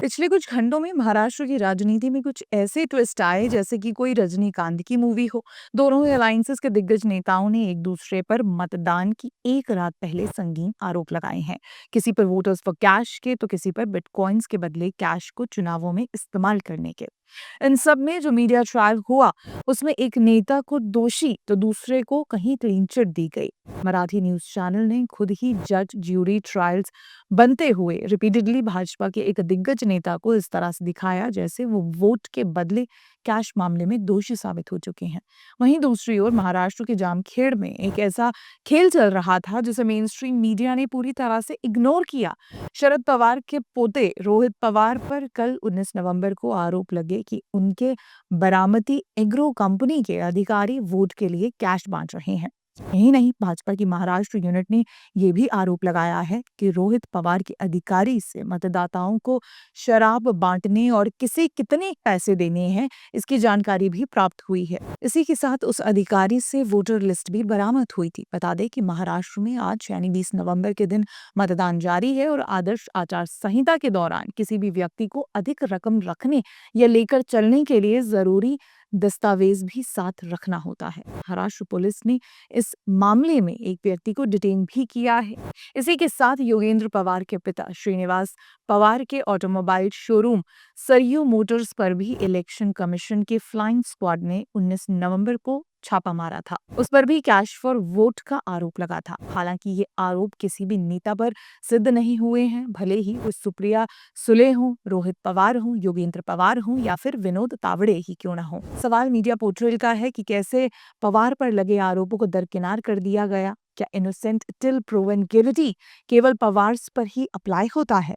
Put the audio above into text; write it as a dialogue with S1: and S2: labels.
S1: पिछले कुछ घंटों में महाराष्ट्र की राजनीति में कुछ ऐसे ट्विस्ट आए जैसे कि कोई रजनीकांत की मूवी हो। दोनों अलायंसेस के दिग्गज नेताओं ने एक दूसरे पर मतदान की एक रात पहले संगीन आरोप लगाए हैं। किसी पर वोटर्स फॉर कैश के तो किसी पर बिटकॉइंस के बदले कैश को चुनावों में इस्तेमाल करने के। इन सब में जो मीडिया ट्रायल हुआ उसमें एक नेता को दोषी तो दूसरे को कहीं क्लीन चिट दी गई। मराठी न्यूज चैनल ने खुद ही जज ज्यूरी ट्रायल्स बनते हुए रिपीटेडली भाजपा के एक दिग्गज नेता को इस तरह से दिखाया जैसे वो वोट के बदले कैश मामले में दोषी साबित हो चुके हैं। वहीं दूसरी ओर महाराष्ट्र के जामखेड़ में एक ऐसा खेल चल रहा था जिसे मेन स्ट्रीम मीडिया ने पूरी तरह से इग्नोर किया। शरद पवार के पोते रोहित पवार पर कल 19 नवंबर को आरोप लगे कि उनके बारामती एग्रो कंपनी के अधिकारी वोट के लिए कैश बांट रहे हैं। यही नहीं, भाजपा की महाराष्ट्र यूनिट ने यह भी आरोप लगाया है कि रोहित पवार के अधिकारी से मतदाताओं को शराब बांटने और किसे कितने पैसे देने हैं इसकी जानकारी भी प्राप्त हुई है। इसी के साथ उस अधिकारी से वोटर लिस्ट भी बरामद हुई थी। बता दें कि महाराष्ट्र में आज यानी 20 नवंबर के दिन मतदान जारी है और आदर्श आचार संहिता के दौरान किसी भी व्यक्ति को अधिक रकम रखने या लेकर चलने के लिए जरूरी दस्तावेज भी साथ रखना होता है। महाराष्ट्र पुलिस ने इस मामले में एक व्यक्ति को डिटेन भी किया है। इसी के साथ योगेंद्र पवार के पिता श्रीनिवास पवार के ऑटोमोबाइल शोरूम सरयू मोटर्स पर भी इलेक्शन कमीशन के फ्लाइंग स्क्वाड ने 19 नवंबर को छापा मारा था। उस पर भी कैश फॉर वोट का आरोप लगा था। हालांकि ये आरोप किसी भी नेता पर सिद्ध नहीं हुए हैं, भले ही वो सुप्रिया सुले हों, रोहित पवार हों, योगेंद्र पवार हों या फिर विनोद तावड़े ही क्यों ना हो। सवाल मीडिया पोर्ट्रेल का है कि कैसे पवार पर लगे आरोपों को दरकिनार कर दिया गया। क्या इनोसेंट टिल प्रूवन गिल्टी केवल पवार्स पर ही अप्लाई होता है?